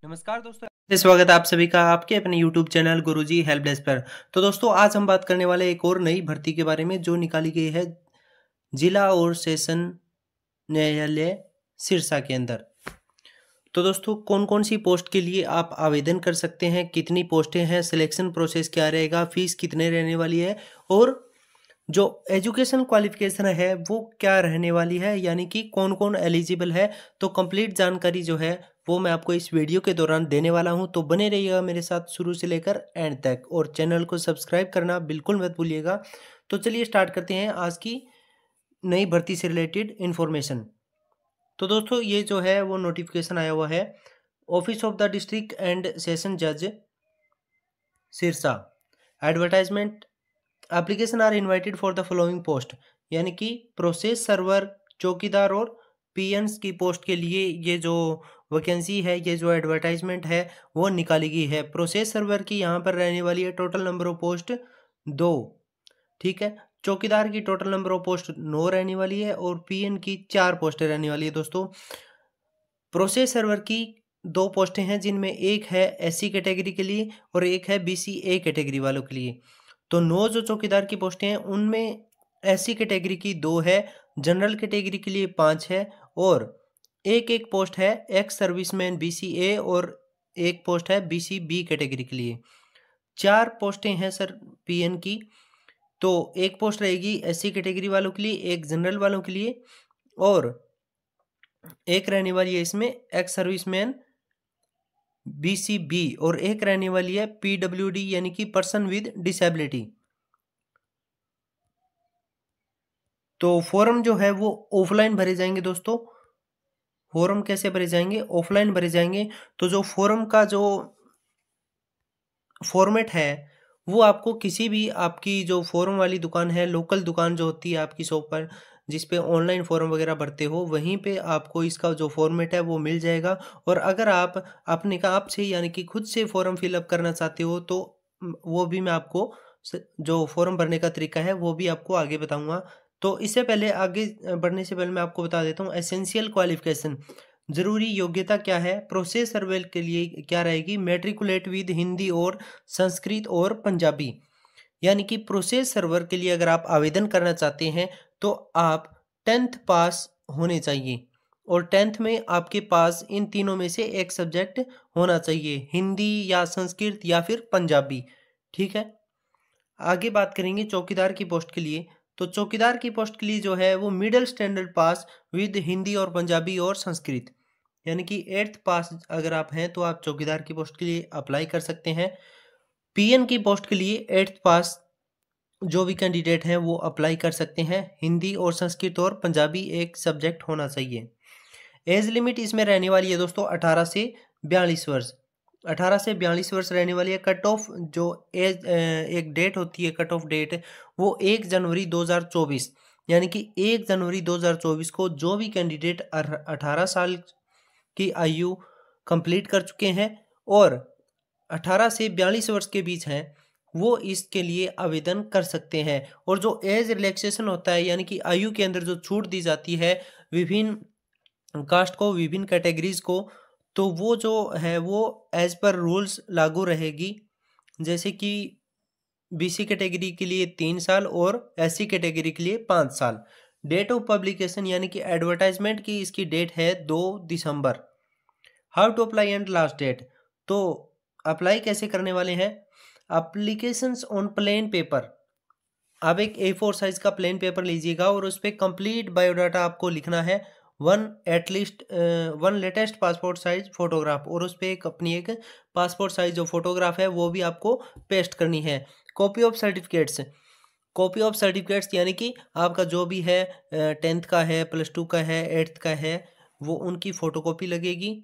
नमस्कार दोस्तों, स्वागत है आप सभी का आपके अपने YouTube चैनल गुरुजी हेल्प डेस्क पर। तो दोस्तों आज हम बात करने वाले एक और नई भर्ती के बारे में जो निकाली गई है जिला और सेशन न्यायालय सिरसा के अंदर। तो दोस्तों कौन कौन सी पोस्ट के लिए आप आवेदन कर सकते हैं, कितनी पोस्टें हैं, सिलेक्शन प्रोसेस क्या रहेगा, फीस कितने रहने वाली है और जो एजुकेशन क्वालिफिकेशन है वो क्या रहने वाली है, यानी कि कौन कौन एलिजिबल है। तो कंप्लीट जानकारी जो है वो मैं आपको इस वीडियो के दौरान देने वाला हूं। तो बने रहिएगा मेरे साथ शुरू से लेकर एंड तक और चैनल को सब्सक्राइब करना बिल्कुल मत भूलिएगा। तो चलिए स्टार्ट करते हैं आज की नई भर्ती से रिलेटेड इन्फॉर्मेशन। तो दोस्तों ये जो है वो नोटिफिकेशन आया हुआ है office of the district and session जज Sirsa. Advertisement application are invited for the following post, यानी कि प्रोसेस सर्वर, चौकीदार और पीएनस की पोस्ट के लिए ये जो वैकेंसी है, ये जो एडवर्टाइजमेंट है वो निकाली गई है। प्रोसेस सर्वर की यहाँ पर रहने वाली है टोटल नंबर ऑफ पोस्ट 2, ठीक है। चौकीदार की टोटल नंबर ऑफ पोस्ट 9 रहने वाली है और पीएन की 4 पोस्टें रहने वाली है। दोस्तों प्रोसेस सर्वर की 2 पोस्टें हैं जिनमें एक है एससी कैटेगरी के लिए और एक है बीसीए कैटेगरी वालों के लिए। तो 9 जो चौकीदार की पोस्टें हैं उनमें एससी कैटेगरी की 2 है, जनरल कैटेगरी के लिए 5 है और एक पोस्ट है एक्स सर्विसमैन बीसीए और एक पोस्ट है बीसीबी कैटेगरी के लिए। 4 पोस्टें हैं सर पीएन की। तो एक पोस्ट रहेगी एससी कैटेगरी वालों के लिए, एक जनरल वालों के लिए और एक रहने वाली है इसमें एक्स सर्विसमैन बीसीबी और एक रहने वाली है पीडब्ल्यूडी यानी कि पर्सन विद डिसेबिलिटी। तो फॉर्म जो है वो ऑफलाइन भरे जाएंगे दोस्तों। फॉर्म कैसे भरे जाएंगे? ऑफलाइन भरे जाएंगे। तो जो फॉर्म का जो फॉर्मेट है वो आपको किसी भी आपकी जो फॉर्म वाली दुकान है, लोकल दुकान जो होती है आपकी शॉप पर जिस पे ऑनलाइन फॉर्म वगैरह भरते हो, वहीं पे आपको इसका जो फॉर्मेट है वो मिल जाएगा। और अगर आप अपने आप से यानी कि खुद से फॉर्म फिलअप करना चाहते हो तो वो भी मैं आपको जो फॉर्म भरने का तरीका है वो भी आपको आगे बताऊंगा। तो इससे पहले आगे बढ़ने से पहले मैं आपको बता देता हूँ एसेंशियल क्वालिफिकेशन, जरूरी योग्यता क्या है। प्रोसेस सर्वेल के लिए क्या रहेगी? मैट्रिकुलेट विद हिंदी और संस्कृत और पंजाबी, यानी कि प्रोसेस सर्वर के लिए अगर आप आवेदन करना चाहते हैं तो आप 10th पास होने चाहिए और 10th में आपके पास इन तीनों में से एक सब्जेक्ट होना चाहिए, हिंदी या संस्कृत या फिर पंजाबी, ठीक है। आगे बात करेंगे चौकीदार की पोस्ट के लिए। तो चौकीदार की पोस्ट के लिए जो है वो middle standard pass with Hindi और पंजाबी और संस्कृत, यानी कि 8th पास अगर आप हैं तो आप चौकीदार की पोस्ट के लिए अप्लाई कर सकते हैं। पीएन की पोस्ट के लिए 8th पास जो भी कैंडिडेट हैं वो अप्लाई कर सकते हैं। हिंदी और संस्कृत और पंजाबी एक सब्जेक्ट होना चाहिए। एज लिमिट इसमें रहने वाली है दोस्तों 18 से 42 वर्ष। 18 से 42 वर्ष रहने वाली है। कट ऑफ जो एज एक डेट होती है, कट ऑफ डेट वो 1 जनवरी 2024, यानी कि 1 जनवरी 2024 को जो भी कैंडिडेट 18 साल की आयु कंप्लीट कर चुके हैं और 18 से 42 वर्ष के बीच हैं वो इसके लिए आवेदन कर सकते हैं। और जो एज रिलैक्सेशन होता है यानी कि आयु के अंदर जो छूट दी जाती है विभिन्न कास्ट को, विभिन्न कैटेगरीज को, तो वो जो है वो एज पर रूल्स लागू रहेगी। जैसे कि बीसी कैटेगरी के लिए 3 साल और एससी कैटेगरी के लिए 5 साल। डेट ऑफ पब्लिकेशन यानी कि एडवर्टाइजमेंट की इसकी डेट है 2 दिसंबर। How to apply and last date, तो अप्लाई कैसे करने वाले हैं? एप्लीकेशंस ऑन प्लेन पेपर, आप एक A4 साइज का प्लेन पेपर लीजिएगा और उस पर कंप्लीट बायोडाटा आपको लिखना है। One latest passport size photograph और उस पर एक पासपोर्ट साइज जो फोटोग्राफ है वो भी आपको पेस्ट करनी है। Copy of certificates, copy of certificates यानी कि आपका जो भी है 10th का है, +2 का है, 8th का है, वो उनकी फ़ोटोकॉपी लगेगी।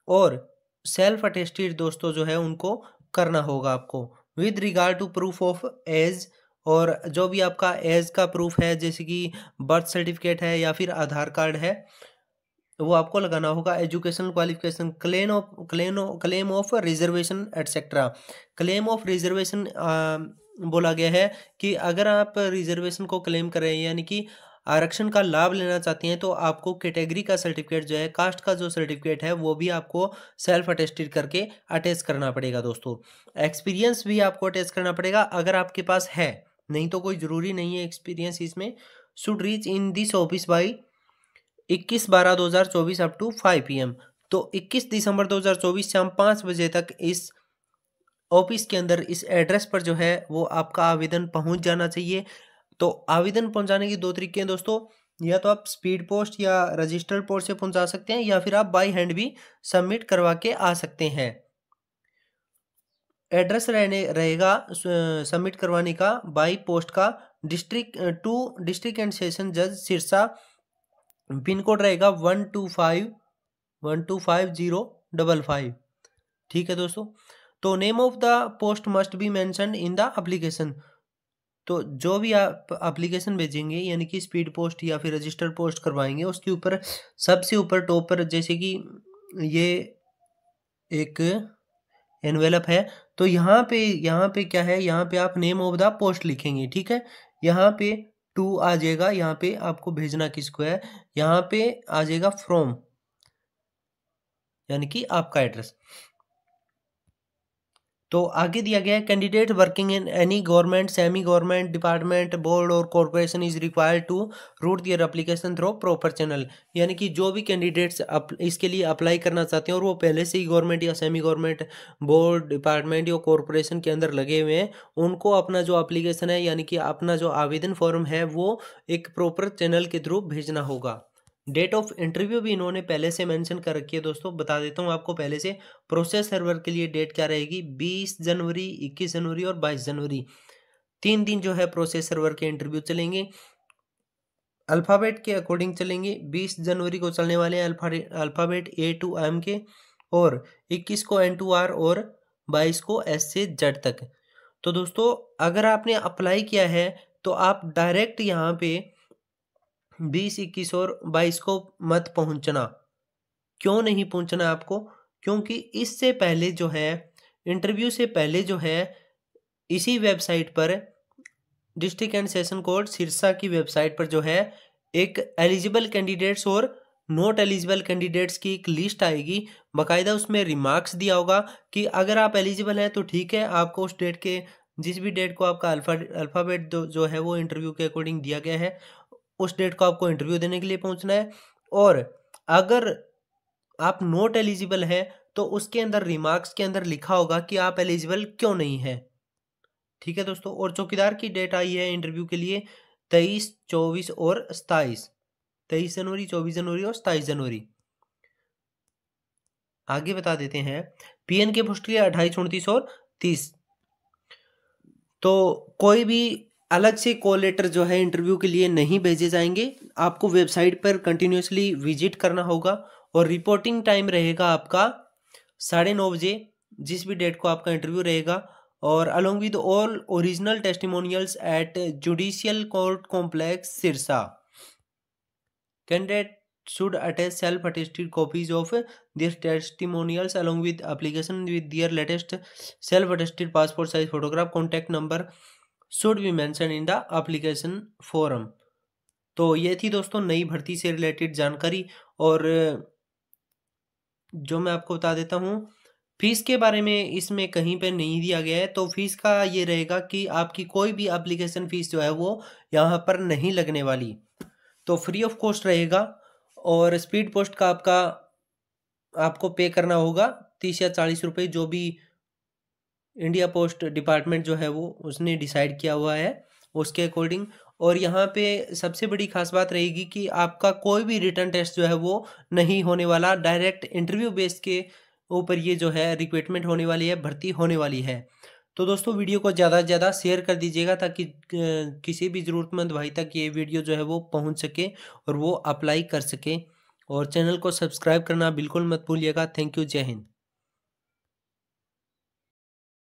और सेल्फ अटेस्टेड दोस्तों जो है उनको करना होगा आपको with regard to proof of age, और जो भी आपका एज का प्रूफ है जैसे कि बर्थ सर्टिफिकेट है या फिर आधार कार्ड है वो आपको लगाना होगा। Education qualification, claim of reservation etcetera. Claim of reservation बोला गया है कि अगर आप रिजर्वेशन को क्लेम कर रहे हैं यानी कि आरक्षण का लाभ लेना चाहते हैं तो आपको कैटेगरी का सर्टिफिकेट जो है, कास्ट का जो सर्टिफिकेट है वो भी आपको सेल्फ अटेस्टेड करके अटैच करना पड़ेगा दोस्तों। एक्सपीरियंस भी आपको अटैच करना पड़ेगा अगर आपके पास है, नहीं तो कोई ज़रूरी नहीं है एक्सपीरियंस इसमें। Should reach in this office by 21/12/2024 up to 5 PM। तो 21 दिसंबर 2024 शाम 5 बजे तक इस ऑफिस के अंदर इस एड्रेस पर जो है वो आपका आवेदन पहुंच जाना चाहिए। तो आवेदन पहुंचाने के दो तरीके हैं दोस्तों, या तो आप स्पीड पोस्ट या रजिस्टर्ड पोस्ट से पहुंचा सकते हैं, या फिर आप बाई हैंड भी सबमिट करवा के आ सकते हैं। एड्रेस रहेगा सबमिट करवाने का बाई पोस्ट का district to district and session जज सिरसा, पिन कोड रहेगा 125 ठीक है दोस्तों। तो name of the post must be mentioned in the application. तो जो भी आप एप्लीकेशन भेजेंगे यानी कि स्पीड पोस्ट या फिर रजिस्टर्ड पोस्ट करवाएंगे, उसके ऊपर सबसे ऊपर टॉप पर, जैसे कि ये एक एनवेलप है, तो यहाँ पे क्या है, यहाँ पे आप नेम ऑफ द पोस्ट लिखेंगे, ठीक है। यहाँ पे टू आ जाएगा, यहाँ पे आपको भेजना किसको है, यहाँ पे आ जाएगा फ्रॉम, यानी कि आपका एड्रेस। तो आगे दिया गया है candidate working in any government, semi government, department, board और corporation is required to route their application through proper channel. यानी कि जो भी कैंडिडेट्स इसके लिए अप्लाई करना चाहते हैं और वो पहले से ही गवर्नमेंट या सेमी गवर्नमेंट, बोर्ड, डिपार्टमेंट या कॉर्पोरेशन के अंदर लगे हुए हैं, उनको अपना जो एप्लीकेशन है यानी कि अपना जो आवेदन फॉर्म है वो एक प्रॉपर चैनल के थ्रू भेजना होगा। डेट ऑफ इंटरव्यू भी इन्होंने पहले से मेंशन कर रखी है दोस्तों, बता देता हूँ आपको पहले से। प्रोसेस सर्वर के लिए डेट क्या रहेगी, 20 जनवरी, 21 जनवरी और 22 जनवरी, 3 दिन जो है प्रोसेस सर्वर के इंटरव्यू चलेंगे। अल्फ़ाबेट के अकॉर्डिंग चलेंगे। 20 जनवरी को चलने वाले हैं अल्फ़ाबेट A to M के, और 21 को N to R और 22 को S से Z तक। तो दोस्तों अगर आपने अप्लाई किया है तो आप डायरेक्ट यहाँ पे 20, 21 और 22 को मत पहुंचना। क्यों नहीं पहुंचना आपको, क्योंकि इससे पहले जो है, इंटरव्यू से पहले जो है, इसी वेबसाइट पर district and session court Sirsa की वेबसाइट पर जो है एक एलिजिबल कैंडिडेट्स और नॉट एलिजिबल कैंडिडेट्स की एक लिस्ट आएगी। बाकायदा उसमें रिमार्क्स दिया होगा कि अगर आप एलिजिबल हैं तो ठीक है, आपको उस डेट के, जिस भी डेट को आपका अल्फ़ाबेट जो है वो इंटरव्यू के अकॉर्डिंग दिया गया है, उस डेट को आपको इंटरव्यू देने के लिए पहुंचना है। और अगर आप नॉट एलिजिबल हैं तो उसके अंदर रिमार्क्स के अंदर लिखा होगा कि आप एलिजिबल क्यों नहीं है, ठीक है दोस्तों। और चौकीदार की डेट आई है इंटरव्यू के लिए 23, 24 और 27, 23 जनवरी, 24 जनवरी और 27 जनवरी। आगे बता देते हैं PN के पोस्ट के लिए 28, 29 और 30। तो कोई भी अलग से कॉल लेटर जो है इंटरव्यू के लिए नहीं भेजे जाएंगे, आपको वेबसाइट पर कंटिन्यूसली विजिट करना होगा। और रिपोर्टिंग टाइम रहेगा आपका 9:30 बजे, जिस भी डेट को आपका इंटरव्यू रहेगा। और along with all original testimonials at judicial court complex Sirsa, candidate should attach self-attested copies of their testimonials along with application with their latest self-attested passport size photograph. Contact number should be mentioned in the application form. तो ये थी दोस्तों नई भर्ती से related जानकारी। और जो मैं आपको बता देता हूँ, फीस के बारे में इसमें कहीं पे नहीं दिया गया है। तो फीस का ये रहेगा कि आपकी कोई भी एप्लीकेशन फीस जो है वो यहाँ पर नहीं लगने वाली, तो फ्री ऑफ कॉस्ट रहेगा। और स्पीड पोस्ट का आपको पे करना होगा 30 या 40 रुपये, जो भी इंडिया पोस्ट डिपार्टमेंट जो है वो उसने डिसाइड किया हुआ है उसके अकॉर्डिंग। और यहाँ पे सबसे बड़ी खास बात रहेगी कि आपका कोई भी रिटर्न टेस्ट जो है वो नहीं होने वाला, डायरेक्ट इंटरव्यू बेस के ऊपर ये जो है रिक्रूटमेंट होने वाली है, भर्ती होने वाली है। तो दोस्तों वीडियो को ज़्यादा से ज़्यादा शेयर कर दीजिएगा ताकि किसी भी ज़रूरतमंद भाई तक ये वीडियो जो है वो पहुंच सके और वो अप्लाई कर सके। और चैनल को सब्सक्राइब करना बिल्कुल मत भूलिएगा। थैंक यू, जय हिंद।